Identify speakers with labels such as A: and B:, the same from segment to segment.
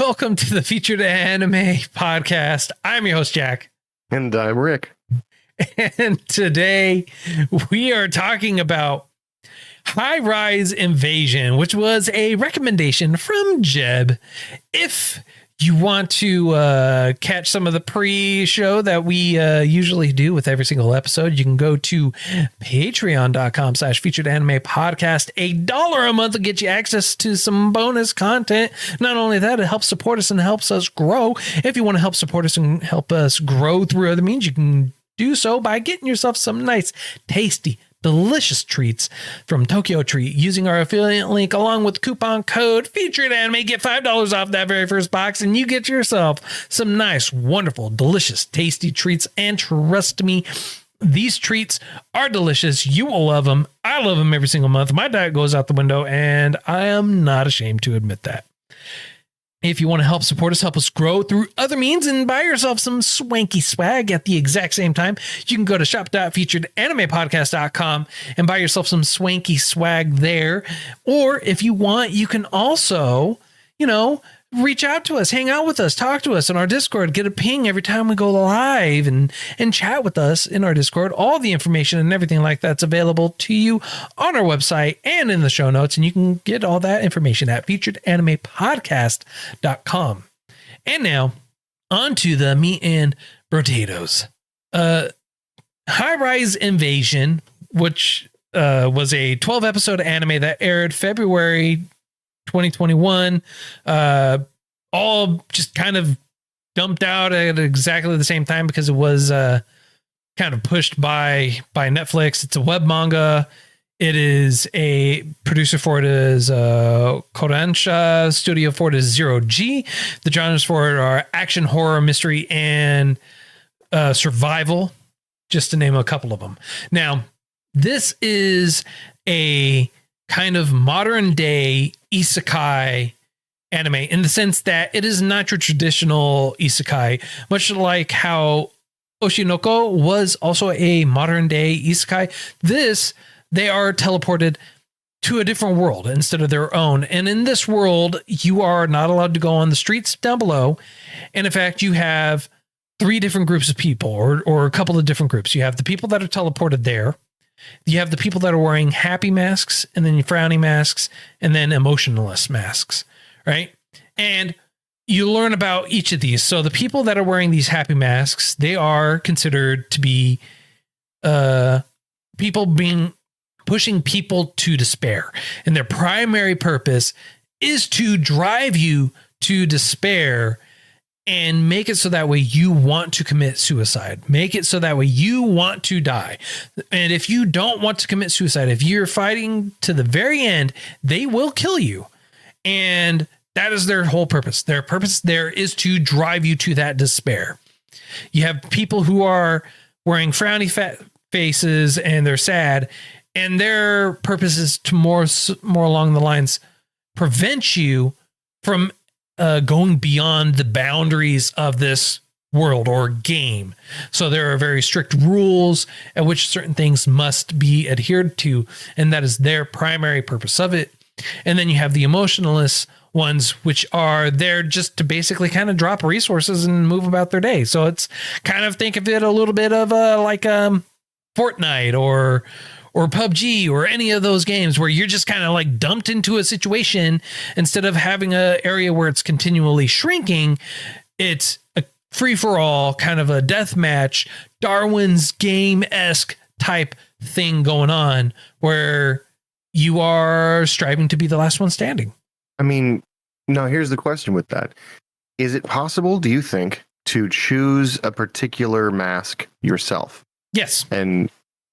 A: Welcome to the Featured Anime Podcast. I'm your host, Jack.
B: And I'm Rick.
A: And today we are talking about High Rise Invasion, which was a recommendation from Jeb. If you want to catch some of the pre-show that we usually do with every single episode, you can go to patreon.com/featured anime podcast. $1 a month will get you access to some bonus content. Not only that, it helps support us and helps us grow. If you want to help support us and help us grow through other means, you can do so by getting yourself some nice, tasty, delicious treats from Tokyo Treat using our affiliate link along with coupon code Featured Anime. Get $5 off that very first box and you get yourself some nice, wonderful, delicious, tasty treats. And trust me, these treats are delicious. You will love them. I love them every single month. My diet goes out the window and I am not ashamed to admit that. If you want to help support us, help us grow through other means, and buy yourself some swanky swag at the exact same time, you can go to shop.featuredanimepodcast.com and buy yourself some swanky swag there. Or if you want, you can also, reach out to us, hang out with us, talk to us on our Discord, get a ping every time we go live and chat with us in our Discord. All the information and everything like that's available to you on our website and in the show notes. And you can get all that information at featuredanimepodcast.com. And now on to the meat and potatoes. High Rise Invasion, which was a 12 episode anime that aired February 2021, all just kind of dumped out at exactly the same time because it was kind of pushed by Netflix. It's a web manga. It is a producer for it is Kodansha, studio for it is Zero G. The genres for it are action, horror, mystery, and survival, just to name a couple of them. Now, this is a kind of modern day isekai anime in the sense that it is not your traditional isekai, much like how Oshinoko was also a modern day isekai. They are teleported to a different world instead of their own. And in this world, you are not allowed to go on the streets down below. And in fact, you have 3 different groups of people or a couple of different groups. You have the people that are teleported there. You have the people that are wearing happy masks and then frowny masks and then emotionless masks, right? And you learn about each of these. So the people that are wearing these happy masks, they are considered to be pushing people to despair. And their primary purpose is to drive you to despair and make it so that way you want to commit suicide. Make it so that way you want to die. And if you don't want to commit suicide, if you're fighting to the very end, they will kill you. And that is their whole purpose. Their purpose there is to drive you to that despair. You have people who are wearing frowny faces and they're sad, and their purpose is to more along the lines prevent you from going beyond the boundaries of this world or game. So there are very strict rules at which certain things must be adhered to, and that is their primary purpose of it. And then you have the emotionless ones, which are there just to basically kind of drop resources and move about their day. So it's kind of, think of it a little bit of like Fortnite or PUBG or any of those games where you're just kind of like dumped into a situation. Instead of having an area where it's continually shrinking, it's a free for all kind of a death match, Darwin's game-esque type thing going on where you are striving to be the last one standing.
B: I mean, now here's the question with that. Is it possible, do you think, to choose a particular mask yourself?
A: Yes.
B: And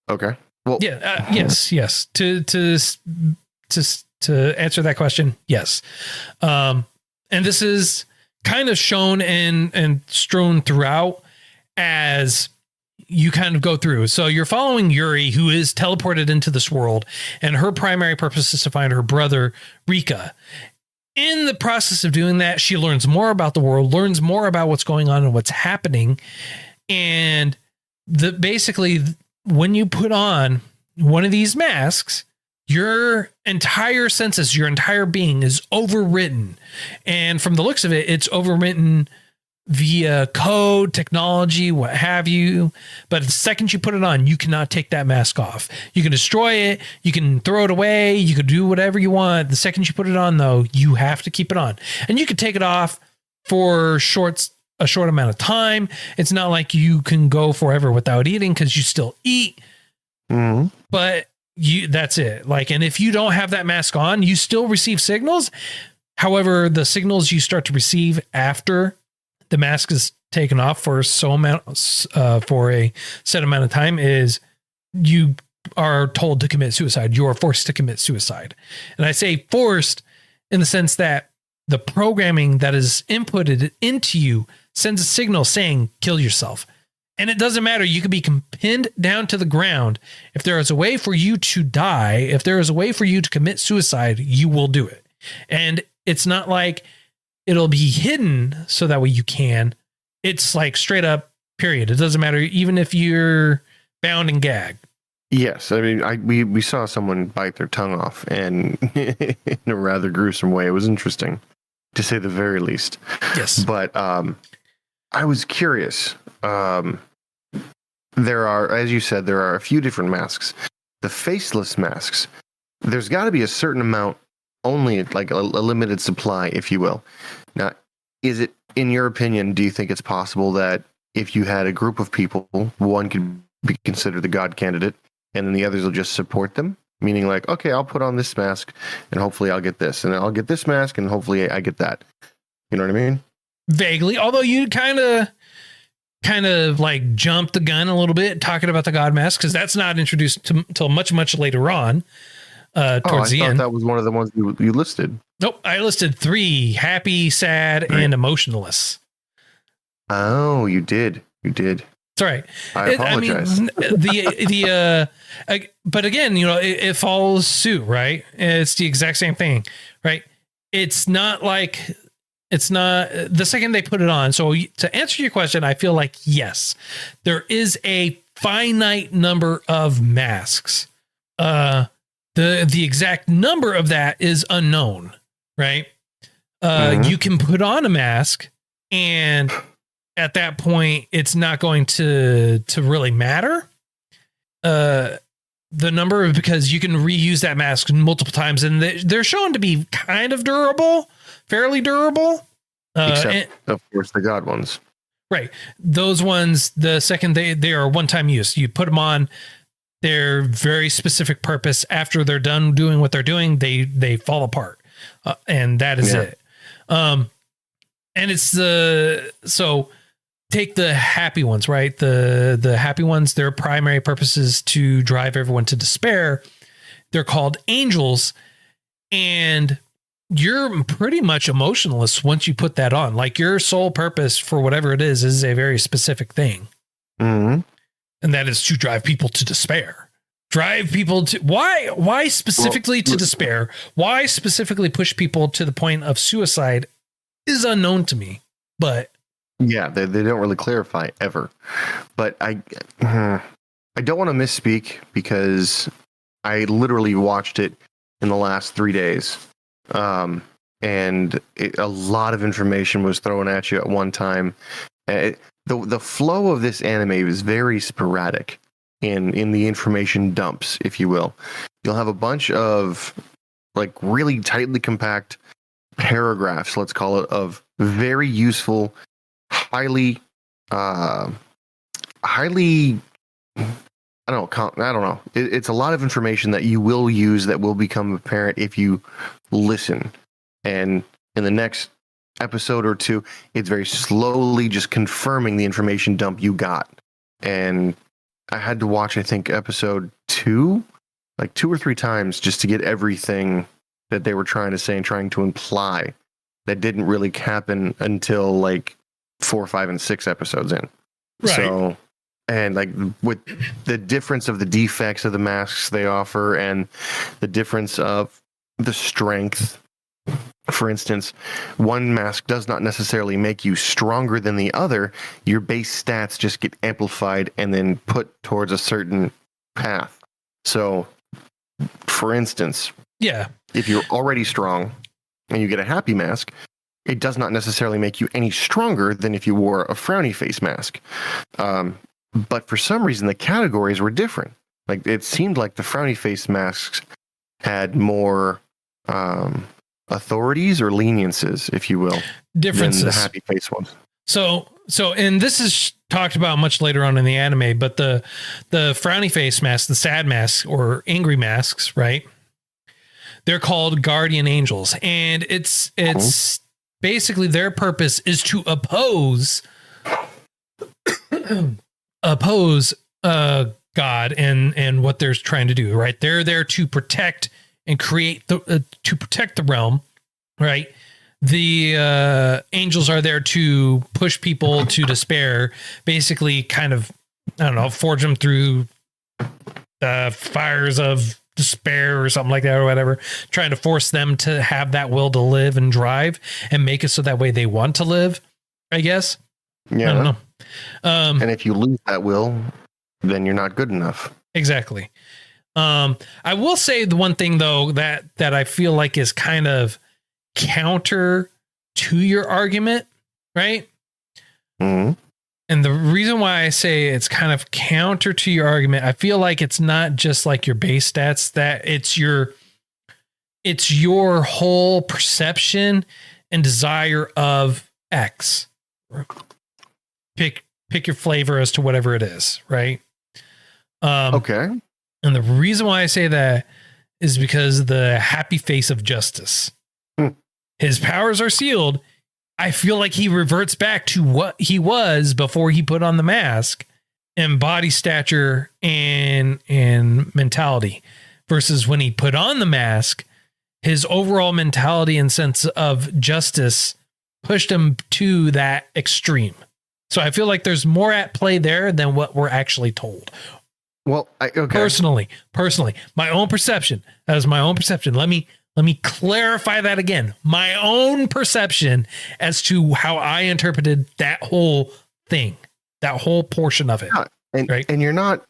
B: okay. Well,
A: yeah. Yes. To answer that question, yes. And this is kind of shown and strewn throughout as you kind of go through. So you're following Yuri, who is teleported into this world, and her primary purpose is to find her brother, Rika. In the process of doing that, she learns more about the world, learns more about what's going on and what's happening. And basically, when you put on one of these masks, your entire senses, your entire being is overwritten. And from the looks of it, it's overwritten via code, technology, what have you. But the second you put it on, you cannot take that mask off. You can destroy it. You can throw it away. You can do whatever you want. The second you put it on, though, you have to keep it on. And you can take it off for a short amount of time. It's not like you can go forever without eating because you still eat.
B: Mm-hmm.
A: But that's it. Like, and if you don't have that mask on, you still receive signals. However, the signals you start to receive after the mask is taken off for a set amount of time is you are told to commit suicide. You are forced to commit suicide. And I say forced in the sense that the programming that is inputted into you sends a signal saying, kill yourself. And it doesn't matter. You could be pinned down to the ground. If there is a way for you to die, if there is a way for you to commit suicide, you will do it. And it's not like it'll be hidden so that way you can. It's like straight up, period. It doesn't matter, even if you're bound and gagged.
B: Yes, I mean, we saw someone bite their tongue off, and in a rather gruesome way. It was interesting, to say the very least.
A: Yes,
B: but I was curious. There are, as you said, there are a few different masks. The faceless masks. There's got to be a certain amount, only like a limited supply, if you will. Now, is it, in your opinion, do you think it's possible that if you had a group of people, one could be considered the God candidate, and then the others will just support them? Meaning like, okay, I'll put on this mask, and hopefully I'll get this, and I'll get this mask, and hopefully I get that. You know what I mean?
A: Vaguely, although you kind of like jumped the gun a little bit talking about the God mask, because that's not introduced until much later on. Towards the end.
B: That was one of the ones you listed.
A: Nope, I listed 3: happy, sad, and emotionless.
B: Oh, you did. It's
A: all right.
B: I apologize.
A: But again, it follows suit, right? It's the exact same thing, right? It's not the second they put it on. So to answer your question, I feel like, yes, there is a finite number of masks. The exact number of that is unknown, right? You can put on a mask, and at that point, it's not going to really matter. The number, because you can reuse that mask multiple times, and they're shown to be kind of durable, fairly durable.
B: Except, of course, the God ones.
A: Right. Those ones, the second they are one-time use. You put them on, their very specific purpose. After they're done doing what they're doing, they fall apart, and that is it. And it's so take the happy ones, right? The happy ones, their primary purpose is to drive everyone to despair. They're called angels, and you're pretty much emotionless once you put that on. Like, your sole purpose for whatever it is a very specific thing.
B: Mm-hmm.
A: And that is to drive people to despair. Drive people to why specifically to despair? Why specifically push people to the point of suicide is unknown to me. But
B: yeah, they don't really clarify ever. But I don't want to misspeak, because I literally watched it in the last 3 days. And a lot of information was thrown at you at one time. The flow of this anime is very sporadic in the information dumps, if you will. You'll have a bunch of like really tightly compact paragraphs, let's call it, of very useful, highly I don't know. It's a lot of information that you will use that will become apparent if you listen. And in the next episode or two, it's very slowly just confirming the information dump you got. And I had to watch, I think, episode 2, like 2 or 3 times, just to get everything that they were trying to say and trying to imply. That didn't really happen until like 4, 5, and 6 episodes in.
A: Right.
B: So, and like with the difference of the defects of the masks they offer, and the difference of the strength. For instance, one mask does not necessarily make you stronger than the other. Your base stats just get amplified and then put towards a certain path. So for instance,
A: Yeah.
B: if you're already strong and you get a happy mask, it does not necessarily make you any stronger than if you wore a frowny face mask. But for some reason, the categories were different. Like it seemed like the frowny face masks had more authorities or leniences, if you will,
A: Differences.
B: than the happy face ones.
A: So, and this is talked about much later on in the anime, but the frowny face masks, the sad masks or angry masks, right? They're called guardian angels, and it's basically their purpose is to oppose God and what they're trying to do, right? They're there to protect and create to protect the realm, right? The angels are there to push people to despair, basically kind of, I don't know, forge them through the fires of despair or something like that or whatever, trying to force them to have that will to live and drive and make it so that way they want to live, I guess.
B: Yeah.
A: I don't know.
B: And if you lose that will, then you're not good enough.
A: Exactly. I will say the one thing though that I feel like is kind of counter to your argument, right?
B: Mm-hmm.
A: And the reason why I say it's kind of counter to your argument, I feel like it's not just like your base stats, that it's your whole perception and desire of X. Pick your flavor as to whatever it is, right?
B: Okay.
A: And the reason why I say that is because the happy face of justice. His powers are sealed. I feel like he reverts back to what he was before he put on the mask, and body stature and mentality, versus when he put on the mask, his overall mentality and sense of justice pushed him to that extreme. So I feel like there's more at play there than what we're actually told.
B: Well, okay.
A: Personally, my own perception. That is my own perception. Let me clarify that again. My own perception as to how I interpreted that whole thing, that whole portion of it.
B: Yeah, and,
A: right?
B: And you're not,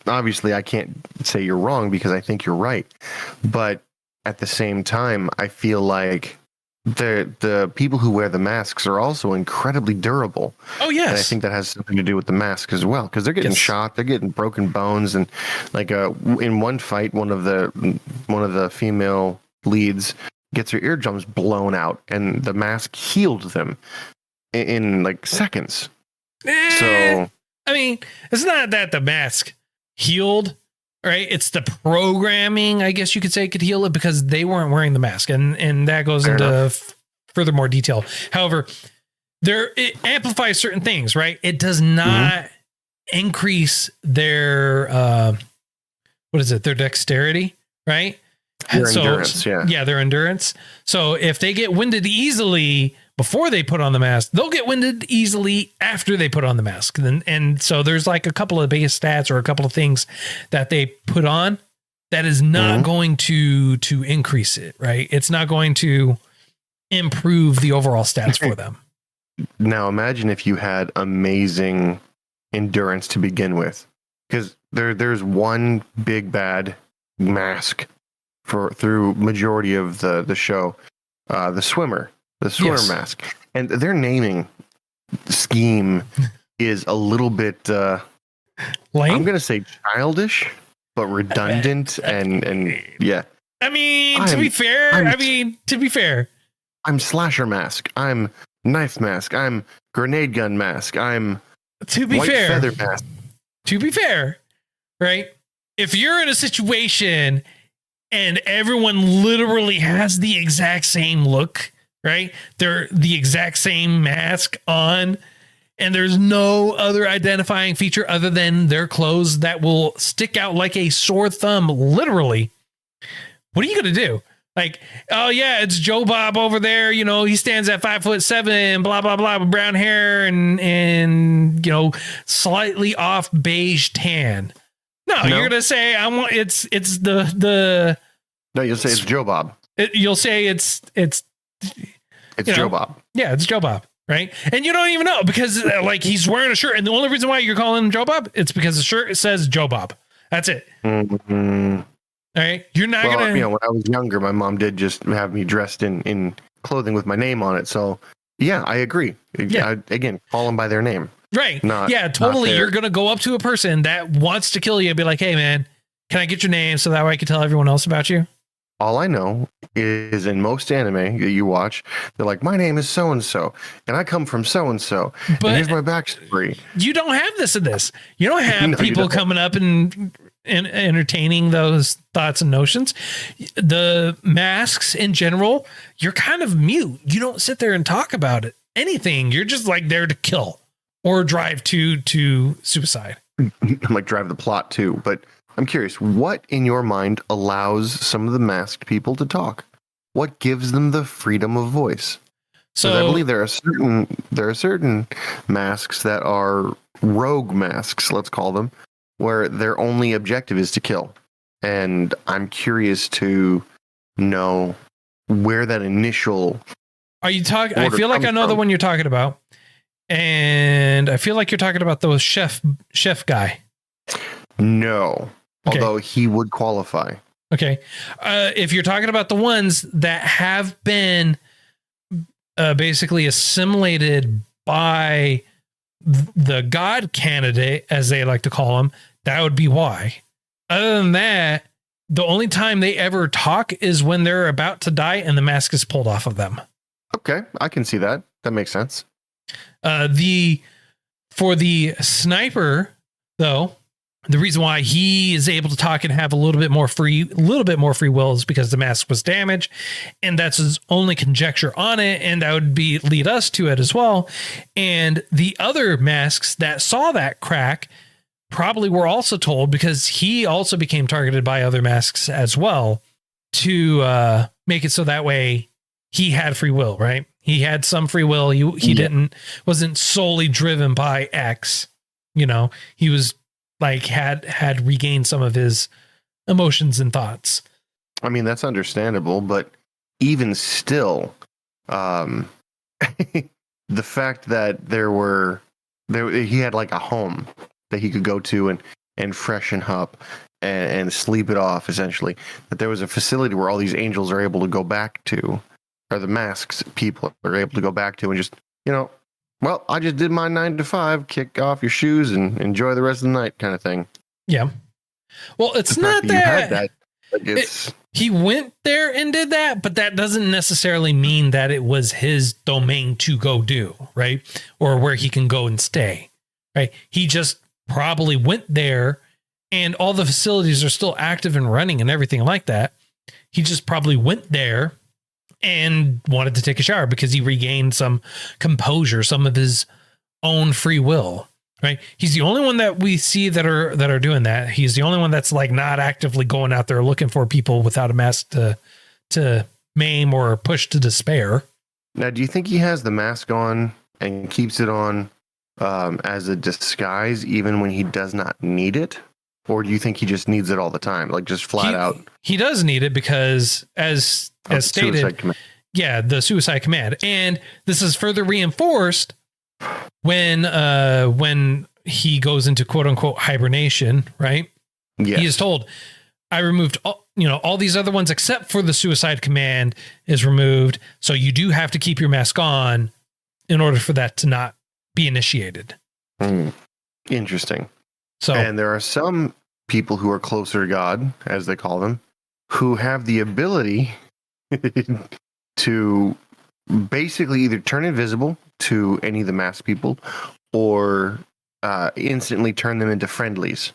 B: obviously I can't say you're wrong because I think you're right. But at the same time, I feel like the people who wear the masks are also incredibly durable.
A: Oh, yes.
B: And I think that has something to do with the mask as well, because they're getting shot, they're getting broken bones. And like in one fight, one of the female leads gets her eardrums blown out, and the mask healed them in like seconds. So
A: I mean, it's not that the mask healed, right? It's the programming, I guess you could say, could heal it because they weren't wearing the mask, and that goes into further more detail. However, it amplifies certain things, right? It does not increase their their dexterity, right?
B: Their endurance,
A: their endurance. So if they get winded easily before they put on the mask, they'll get winded easily after they put on the mask. And so there's like a couple of base stats or a couple of things that they put on that is not going to increase it, right? It's not going to improve the overall stats for them.
B: Now imagine if you had amazing endurance to begin with, because there's one big bad mask through majority of the show, the swimmer mask, and their naming scheme is a little bit
A: lame.
B: I'm gonna say childish, but redundant and yeah.
A: I mean, to be fair,
B: I'm slasher mask. I'm knife mask. I'm grenade gun mask. I'm white feather mask.
A: To be fair, right? If you're in a situation and everyone literally has the exact same look, right? They're the exact same mask on, and there's no other identifying feature other than their clothes that will stick out like a sore thumb, literally. What are you going to do? Like, oh yeah, it's Joe Bob over there. You know, he stands at 5'7", blah, blah, blah, with brown hair and, you know, slightly off beige tan. No, you're gonna say it's the.
B: No, you'll say it's Joe Bob.
A: You'll say it's
B: Joe Bob.
A: Yeah, it's Joe Bob, right? And you don't even know because like he's wearing a shirt, and the only reason why you're calling him Joe Bob, it's because the shirt says Joe Bob. That's it.
B: Mm-hmm.
A: All right. You're not
B: Well,
A: going to.
B: when I was younger, my mom did just have me dressed in clothing with my name on it. So, yeah, I agree.
A: Yeah.
B: Again, call them by their name.
A: Right.
B: Not,
A: yeah, totally.
B: not
A: You're going to go up to a person that wants to kill you and be like, hey, man, can I get your name so that way I can tell everyone else about you?
B: All I know is in most anime that you watch, they're like, my name is so-and-so, and I come from so-and-so, and here's my backstory.
A: You don't have this in this. You don't have
B: No,
A: people coming up and entertaining those thoughts and notions. The masks in general, you're kind of mute. You don't sit there and talk about it. Anything. You're just like there to kill or drive to suicide.
B: I'm like drive the plot too, but I'm curious, what in your mind allows some of the masked people to talk? What gives them the freedom of voice? So I believe there are certain masks that are rogue masks, let's call them, where their only objective is to kill. And I'm curious to know where that initial
A: Are you talking? I feel like I know the one you're talking about. And I feel like you're talking about the chef guy.
B: No.
A: Okay.
B: Although he would qualify.
A: Okay. If you're talking about the ones that have been basically assimilated by the God candidate, as they like to call him, that would be why. Other than that, the only time they ever talk is when they're about to die and the mask is pulled off of them.
B: Okay, I can see that. That makes sense.
A: For the sniper, though, the reason why he is able to talk and have a little bit more free will is because the mask was damaged, and that's his only conjecture on it, and that would lead us to it as well. And the other masks that saw that crack probably were also told, because he also became targeted by other masks as well, to make it so that way he had free will, right? He had some free will. He wasn't solely driven by X. He was like had regained some of his emotions and thoughts.
B: I mean, that's understandable, but even still, the fact that he had like a home that he could go to and freshen up and sleep it off, essentially, that there was a facility where all these angels are able to go back to, or the masks people are able to go back to, and just, well, I just did my 9 to 5, kick off your shoes and enjoy the rest of the night kind of thing.
A: Yeah. Well, it's not that. He went there and did that, but that doesn't necessarily mean that it was his domain to go do, right? Or where he can go and stay, right? He just probably went there, and all the facilities are still active and running and everything like that. He just probably went there and wanted to take a shower because he regained some composure, some of his own free will, right? He's the only one that we see that are doing that. He's the only one that's like not actively going out there looking for people without a mask to maim or push to despair.
B: Now, do you think he has the mask on and keeps it on as a disguise even when he does not need it? Or do you think he just needs it all the time? Like just flat out? He
A: does need it because as stated, the suicide command. And this is further reinforced when he goes into quote unquote hibernation, right?
B: Yes.
A: He is told, I removed all these other ones except for the suicide command is removed. So you do have to keep your mask on in order for that to not be initiated.
B: Interesting.
A: So,
B: and there are some people who are closer to God, as they call them, who have the ability to basically either turn invisible to any of the masked people or instantly turn them into friendlies.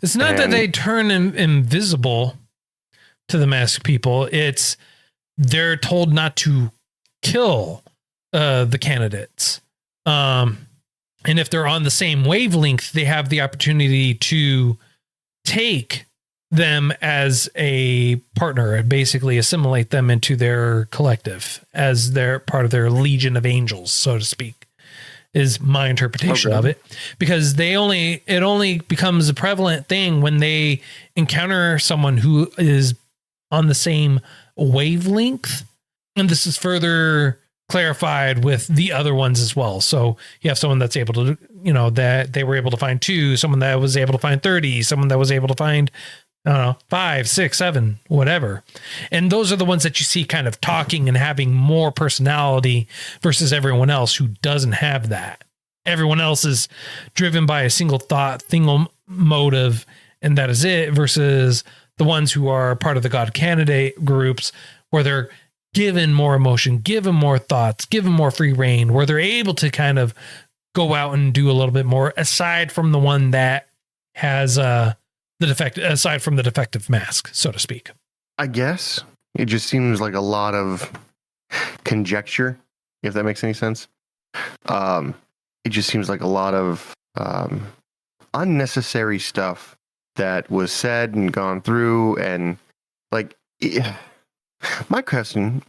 A: It's not that they turn invisible to the masked people. It's they're told not to kill the candidates. And if they're on the same wavelength, they have the opportunity to take them as a partner and basically assimilate them into their collective as their part of their legion of angels, so to speak, is my interpretation of it. Because it only becomes a prevalent thing when they encounter someone who is on the same wavelength. And this is further clarified with the other ones as well. So you have someone that's able to, that they were able to find 2, someone that was able to find 30, someone that was able to find I don't know, 5, 6, 7, whatever. And those are the ones that you see kind of talking and having more personality versus everyone else who doesn't have that. Everyone else is driven by a single thought, single motive, and that is it, versus the ones who are part of the God candidate groups where they're given more emotion, given more thoughts, given more free reign, where they're able to kind of go out and do a little bit more, aside from the one that has aside from the defective mask, so to speak.
B: I guess it just seems like a lot of conjecture, if that makes any sense. It just seems like a lot of unnecessary stuff that was said and gone through, and like my question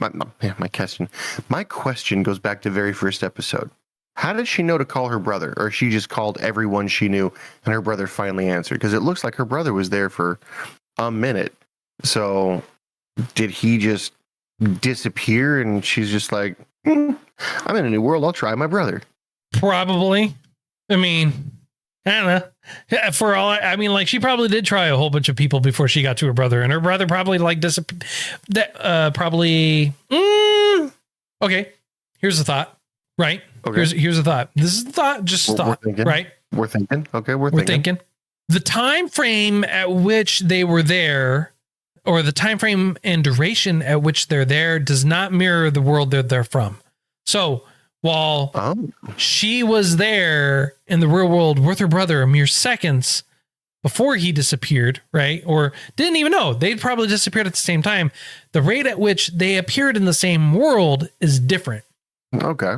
B: goes back to very first episode. How did she know to call her brother, or she just called everyone she knew and her brother finally answered? Because it looks like her brother was there for a minute. So did he just disappear and she's just like, I'm in a new world, I'll try my brother?
A: Probably. I mean, I don't know. For all I mean, like, she probably did try a whole bunch of people before she got to her brother, and her brother probably like okay, here's the thought, right? Okay. Here's a thought. This is the thought, just thought, right?
B: We're thinking. Okay, we're thinking.
A: The time frame at which they were there, or the time frame and duration at which they're there, does not mirror the world they're from. So while she was there in the real world with her brother a mere seconds before he disappeared, right? Or didn't even know, they'd probably disappeared at the same time. The rate at which they appeared in the same world is different.
B: Okay.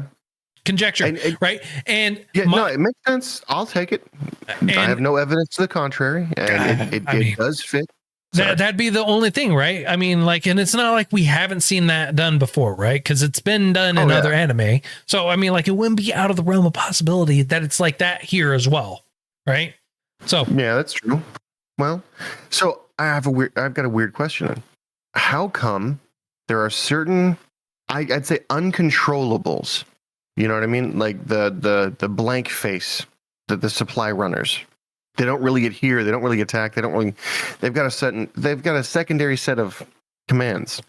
A: Conjecture, right? And
B: no, it makes sense. I'll take it. I have no evidence to the contrary, and it does fit.
A: That'd be the only thing, right? I mean, like, and it's not like we haven't seen that done before, right? Because it's been done in other anime. So I mean, like, it wouldn't be out of the realm of possibility that it's like that here as well, right? So
B: yeah, that's true. Well, so I've got a weird question. How come there are certain, I'd say, uncontrollables? You know what I mean? Like the blank face, the supply runners. They don't really adhere. They don't really attack. They've got a secondary set of commands.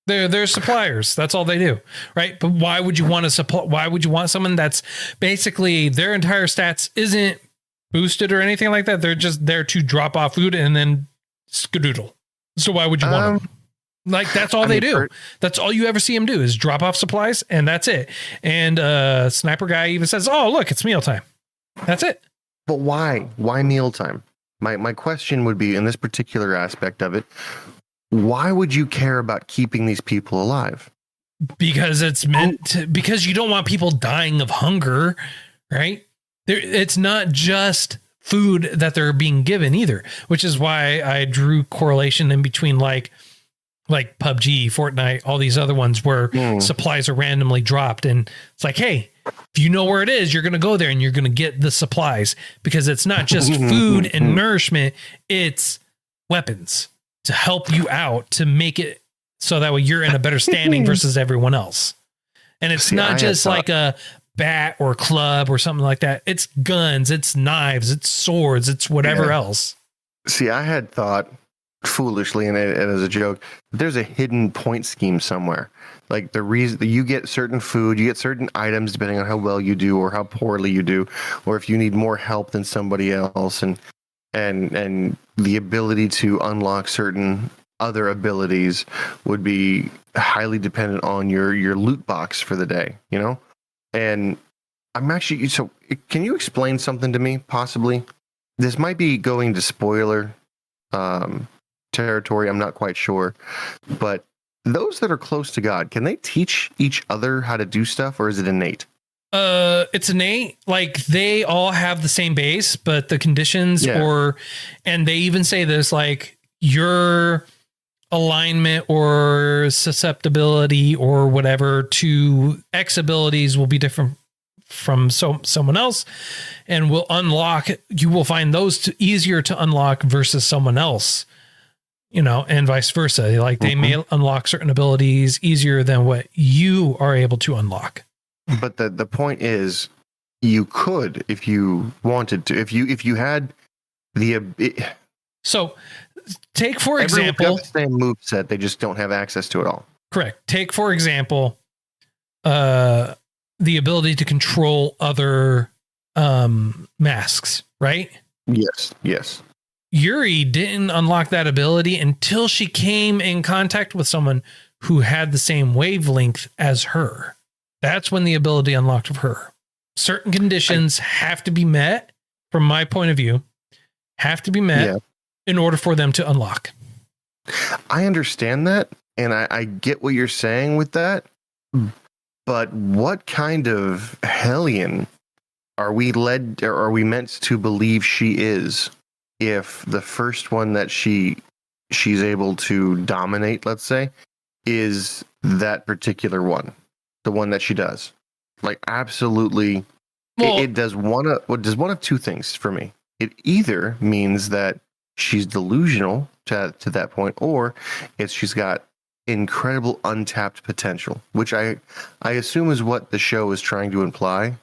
A: They're suppliers. That's all they do, right? But why would you want why would you want someone that's basically their entire stats isn't boosted or anything like that? They're just there to drop off food and then skedoodle. So why would you want them? Like, that's all they do. That's all you ever see him do is drop off supplies, and that's it. And sniper guy even says, "Oh, look, it's mealtime." That's it.
B: But why? Why mealtime? My question would be, in this particular aspect of it, why would you care about keeping these people alive?
A: Because it's meant to, because you don't want people dying of hunger, right? It's not just food that they're being given either, which is why I drew correlation in between like PUBG, Fortnite, all these other ones where supplies are randomly dropped. And it's like, hey, if you know where it is, you're going to go there and you're going to get the supplies, because it's not just food and nourishment. It's weapons to help you out, to make it so that way you're in a better standing versus everyone else. And it's not just like a bat or club or something like that. It's guns, it's knives, it's swords, it's whatever else.
B: See, I had thought foolishly and as a joke, there's a hidden point scheme somewhere. Like, the reason that you get certain food, you get certain items depending on how well you do or how poorly you do, or if you need more help than somebody else, and the ability to unlock certain other abilities would be highly dependent on your loot box for the day, you know? And I'm actually, so can you explain something to me, possibly? This might be going to spoiler territory, I'm not quite sure, but those that are close to God, can they teach each other how to do stuff, or is it innate?
A: It's innate. Like, they all have the same base, but the conditions and they even say this, like, your alignment or susceptibility or whatever to X abilities will be different from someone else, and you will find those easier to unlock versus someone else, you know, and vice versa. Like, they may unlock certain abilities easier than what you are able to unlock.
B: But the point is, you could, if you wanted to, if you had
A: So take, for
B: Everyone's
A: example,
B: got the same move set. They just don't have access to it all.
A: correct. Take, for example, the ability to control other masks, right?
B: Yes.
A: Yuri didn't unlock that ability until she came in contact with someone who had the same wavelength as her. That's when the ability unlocked of her. Certain conditions have to be met, from my point of view, in order for them to unlock.
B: I understand that, and I get what you're saying with that. But what kind of hellion are we led, or are we meant to believe she is, if the first one that she's able to dominate, let's say, is that particular one, the one that she does? Like, absolutely.
A: Well,
B: it does one of two things for me. It either means that she's delusional to that point, or she's got incredible untapped potential, which I assume is what the show is trying to imply.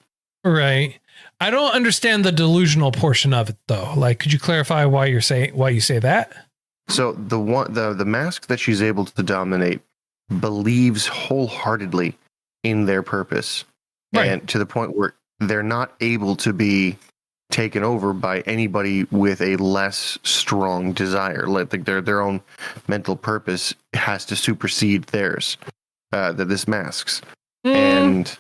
A: right. I don't understand the delusional portion of it, though. Like, could you clarify why you say that?
B: So the mask that she's able to dominate believes wholeheartedly in their purpose,
A: Right.
B: and to the point where they're not able to be taken over by anybody with a less strong desire. Like their own mental purpose has to supersede theirs. That this masks, and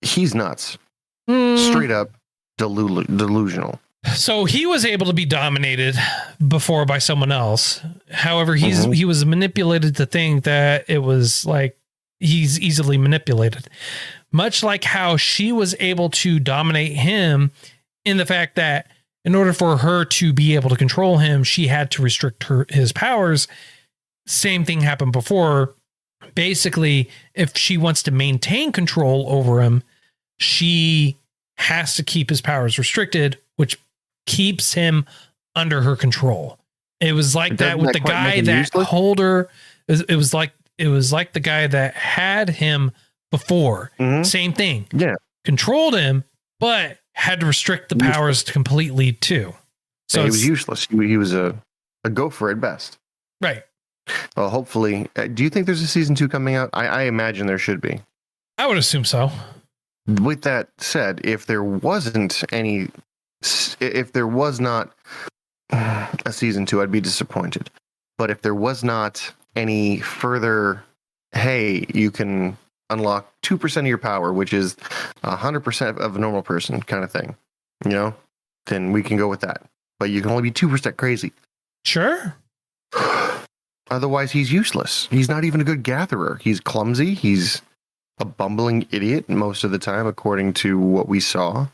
B: he's nuts, straight up delusional.
A: So he was able to be dominated before by someone else. However, he was manipulated to think that it was like he's easily manipulated. Much like how she was able to dominate him, in the fact that in order for her to be able to control him, she had to restrict his powers. Same thing happened before. Basically, if she wants to maintain control over him, she has to keep his powers restricted, which keeps him under her control. It was like that with the guy that Holder. It was like the guy that had him before. Same thing.
B: Yeah,
A: controlled him, but had to restrict the powers completely too. So
B: he was useless. He was a gopher at best.
A: Right.
B: Well, hopefully. Do you think there's a season 2 coming out? I imagine there should be.
A: I would assume so.
B: With that said, if there was not a season 2, I'd be disappointed. But if there was not any further, hey, you can unlock 2% of your power, which is 100% of a normal person kind of thing, then we can go with that. But you can only be 2% crazy.
A: Sure.
B: Otherwise, he's useless. He's not even a good gatherer. He's clumsy. He's a bumbling idiot most of the time, according to what we saw.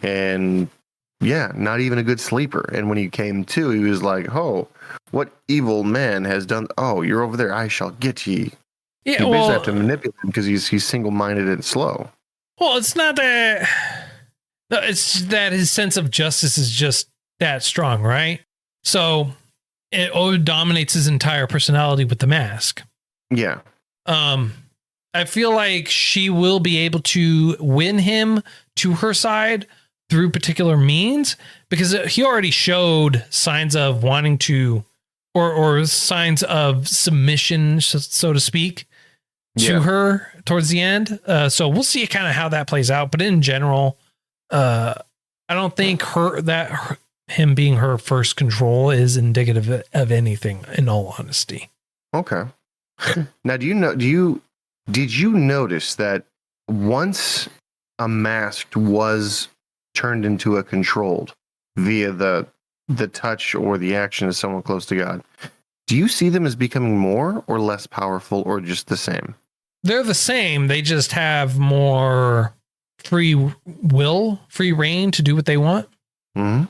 B: And yeah, not even a good sleeper. And when he came to, he was like, oh, what evil man has done? Oh, you're over there. I shall get ye.
A: Yeah,
B: you basically have to manipulate him because he's single-minded and slow.
A: Well, it's not that. It's that his sense of justice is just that strong, right? So it dominates his entire personality with the mask.
B: Yeah.
A: I feel like she will be able to win him to her side through particular means, because he already showed signs of wanting to, or signs of submission, so to speak, to her towards the end. So we'll see kind of how that plays out. But in general, I don't think him being her first control is indicative of anything, in all honesty.
B: Okay. Now, did you notice that once a masked was turned into a controlled via the touch or the action of someone close to God, do you see them as becoming more or less powerful, or just the same?
A: They're the same. They just have more free reign to do what they want.
B: Mm-hmm.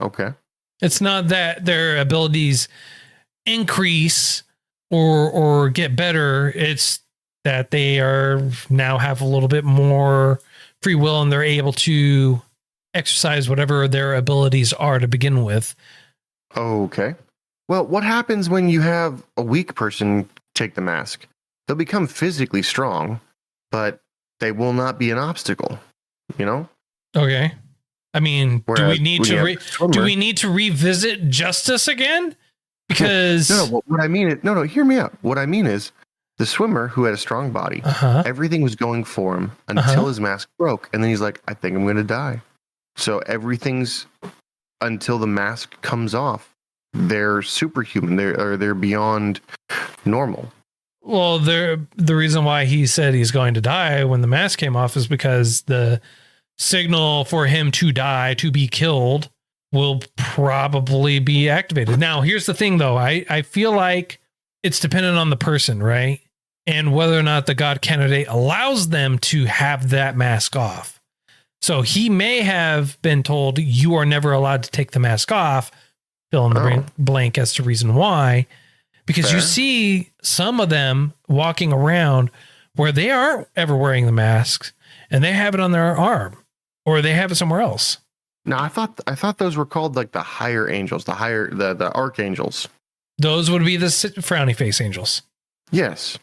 B: Okay.
A: It's not that their abilities increase or get better. It's that they now have a little bit more free will, and they're able to exercise whatever their abilities are to begin with.
B: Okay. Well, what happens when you have a weak person take the mask? They'll become physically strong, but they will not be an obstacle,
A: Okay. I mean, do
B: Whereas
A: we need
B: when you
A: to
B: have
A: re-
B: the swimmer-
A: do we need to revisit Justice again? Because
B: No, what I mean is, no, hear me out. What I mean is, the swimmer who had a strong body,
A: uh-huh.
B: everything was going for him until
A: Uh-huh.
B: his mask broke, and then he's like, "I think I'm going to die." So everything's until the mask comes off. They're superhuman. They're beyond normal.
A: Well, the reason why he said he's going to die when the mask came off is because the signal for him to die, to be killed, will probably be activated. Now, here's the thing, though. I feel like it's dependent on the person, right? And whether or not the God candidate allows them to have that mask off. So he may have been told, you are never allowed to take the mask off, fill in the blank as to reason why. Because
B: Fair.
A: you see some of them walking around where they aren't ever wearing the masks and they have it on their arm or they have it somewhere else.
B: No, I thought those were called like the higher angels, the archangels.
A: Those would be the frowny face angels.
B: Yes.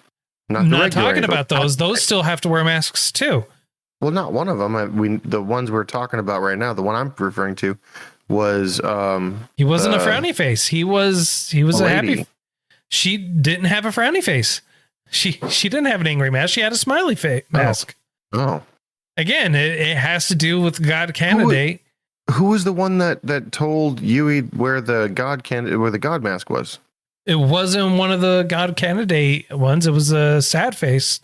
A: Not
B: the regular
A: talking
B: angels.
A: about those. Those still have to wear masks too.
B: Well, not one of them. The ones we're talking about right now, the one I'm referring to was
A: he wasn't a frowny face. He was a happy. She didn't have a frowny face. She didn't have an angry mask. She had a smiley face mask.
B: Oh.
A: Again, it has to do with God candidate.
B: Who was the one that told Yui where the God mask was?
A: It wasn't one of the God candidate ones. It was a sad face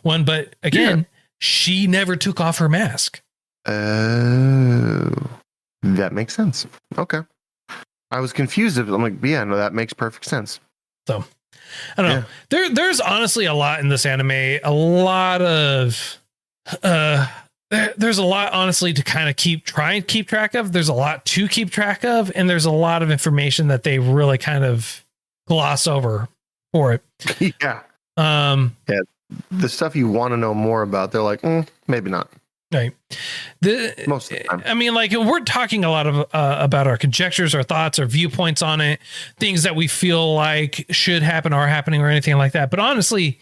A: one. But again, she never took off her mask.
B: Oh, that makes sense. Okay. I was confused. I'm like, yeah, no, that makes perfect sense.
A: So I don't know. There's honestly a lot in this anime. A lot of there's a lot honestly to kind of try and keep track of. There's a lot to keep track of, and there's a lot of information that they really kind of gloss over for it.
B: Yeah. The stuff you want to know more about, they're like, maybe not.
A: Right.
B: Most of the time.
A: I mean, like we're talking a lot of about our conjectures, our thoughts, our viewpoints on it, things that we feel like should happen, are happening, or anything like that. But honestly,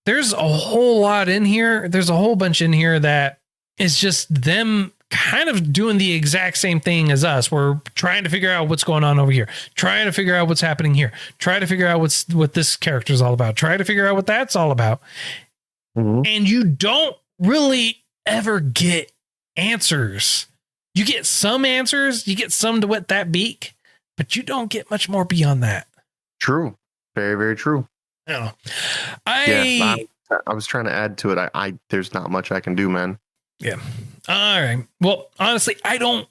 A: there's a whole lot in here. There's a whole bunch in here that is just them kind of doing the exact same thing as us. We're trying to figure out what's going on over here, trying to figure out what's happening here, try to figure out what this character is all about, try to figure out what that's all about. Mm-hmm. And you don't really ever get answers. You get some answers, you get some to wet that beak, but you don't get much more beyond that.
B: True. Very, very true.
A: I
B: was trying to add to it. I there's not much I can do, man.
A: Yeah. All right. Well, honestly, I don't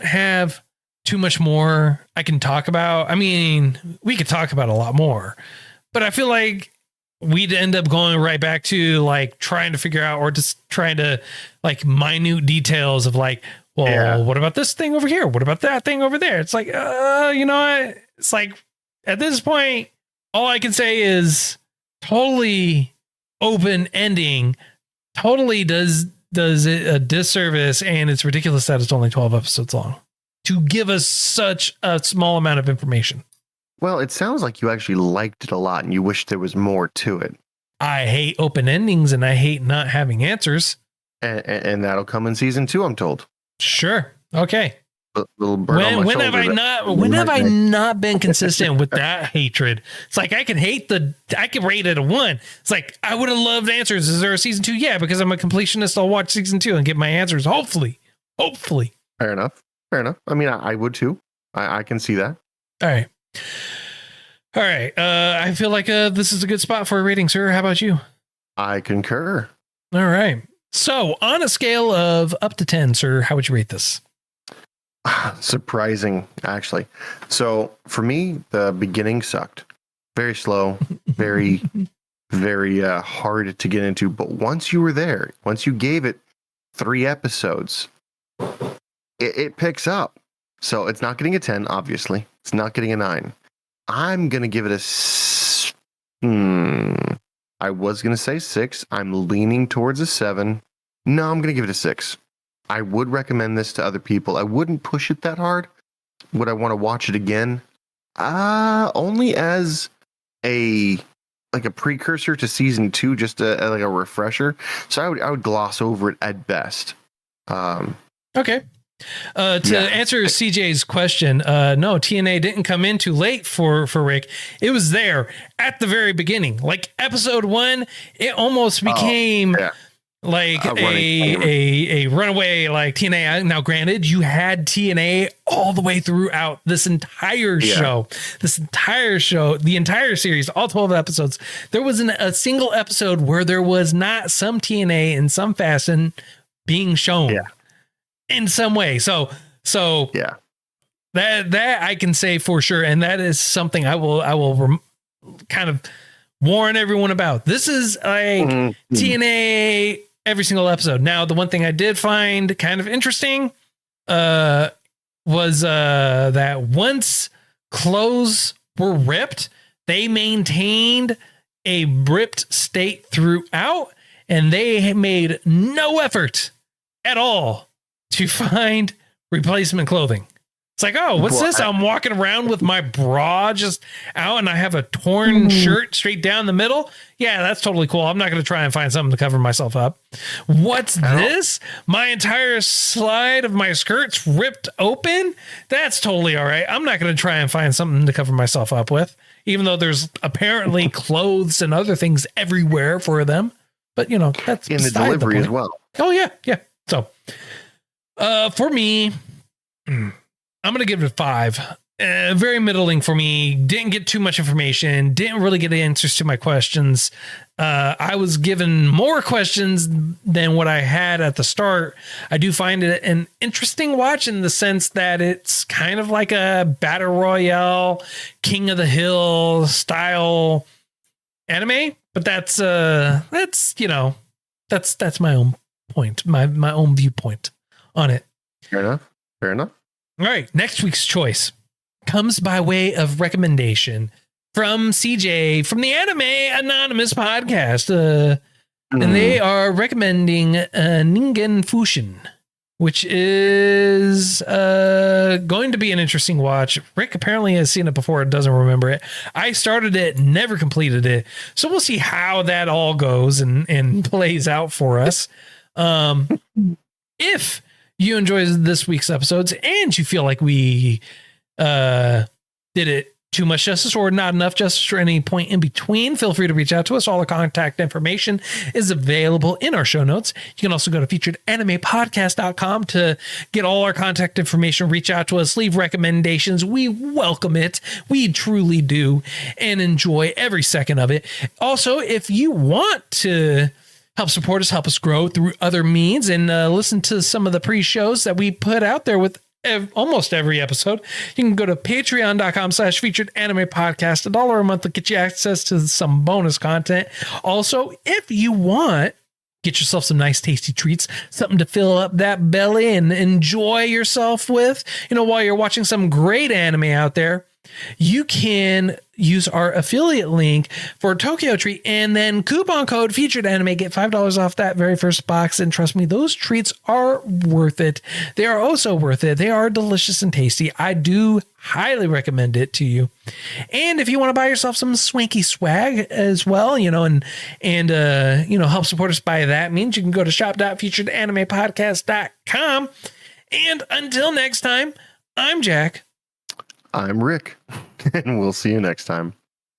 A: have too much more I can talk about. I mean, we could talk about a lot more, but I feel like we'd end up going right back to like trying to figure out, or just trying to like minute details of like, well, what about this thing over here? What about that thing over there? It's like, you know what? It's like at this point, all I can say is totally open ending, totally does it a disservice, and it's ridiculous that it's only 12 episodes long to give us such a small amount of information.
B: Well, it sounds like you actually liked it a lot and you wish there was more to it.
A: I hate open endings and I hate not having answers.
B: And that'll come in season 2, I'm told.
A: Sure. Okay.
B: Little burn on my
A: when have I not been consistent with that hatred? It's like I can rate it a 1. It's like I would have loved answers. Is there a season 2? Yeah, because I'm a completionist. I'll watch season 2 and get my answers. Hopefully.
B: Fair enough. I mean, I would too. I can see that.
A: All right. I feel like this is a good spot for a rating, sir. How about you?
B: I concur.
A: All right. So on a scale of up to 10, sir, how would you rate this?
B: Surprising, actually. So for me, the beginning sucked. Very slow, very, very hard to get into. But once you were there, once you gave it 3 episodes, it picks up. So it's not getting a 10, obviously. It's not getting a 9. I'm going to give it I was going to say 6. I'm leaning towards a 7. No, I'm going to give it a 6. I would recommend this to other people. I wouldn't push it that hard. Would I want to watch it again? Only as a precursor to season 2, just like a refresher. So I would gloss over it at best.
A: Okay. To answer CJ's question, no, TNA didn't come in too late for Rick. It was there at the very beginning. Like episode 1, it almost became like a runaway like TNA. Now, granted, you had TNA all the way throughout this entire show. This entire show, the entire series, all 12 episodes. There wasn't a single episode where there was not some TNA in some fashion being shown. Yeah. In some way. So that I can say for sure. And that is something I will kind of warn everyone about. This is like TNA every single episode. Now, the one thing I did find kind of interesting was that once clothes were ripped, they maintained a ripped state throughout, and they made no effort at all to find replacement clothing. It's like, oh, what's this? I'm walking around with my bra just out and I have a torn shirt straight down the middle. Yeah, that's totally cool. I'm not going to try and find something to cover myself up. What's this? My entire slide of my skirt's ripped open? That's totally all right. I'm not going to try and find something to cover myself up with, even though there's apparently clothes and other things everywhere for them. But, you know, that's
B: in the delivery as well.
A: Oh, yeah. Yeah. So, for me, I'm going to give it a 5. Very middling for me. Didn't get too much information. Didn't really get the answers to my questions. I was given more questions than what I had at the start. I do find it an interesting watch in the sense that it's kind of like a battle royale, King of the Hill style anime. But that's you know, that's my own point, my own viewpoint on it.
B: Fair enough.
A: All right. Next week's choice comes by way of recommendation from CJ from the Anime Anonymous podcast. And they are recommending Ningen Fushin, which is going to be an interesting watch. Rick apparently has seen it before and doesn't remember it. I started it, never completed it. So we'll see how that all goes and plays out for us. If you enjoyed this week's episodes and you feel like we did it too much justice or not enough justice or any point in between, feel free to reach out to us. All our contact information is available in our show notes. You can also go to featuredanimepodcast.com to get all our contact information. Reach out to us, leave recommendations. We welcome it. We truly do, and enjoy every second of it. Also, if you want to help support us, help us grow through other means, and listen to some of the pre-shows that we put out there with almost every episode, you can go to patreon.com/featuredanimepodcast. $1 a month will get you access to some bonus content. Also, if you want, get yourself some nice tasty treats, something to fill up that belly and enjoy yourself with, you know, while you're watching some great anime out there. You can use our affiliate link for Tokyo Treat and then coupon code Featured Anime. Get $5 off that very first box. And trust me, those treats are worth it. They are also worth it. They are delicious and tasty. I do highly recommend it to you. And if you want to buy yourself some swanky swag as well, you know, and you know, help support us by that means, you can go to shop.featuredanimepodcast.com. And until next time, I'm Jack.
B: I'm Rick, and we'll see you next time.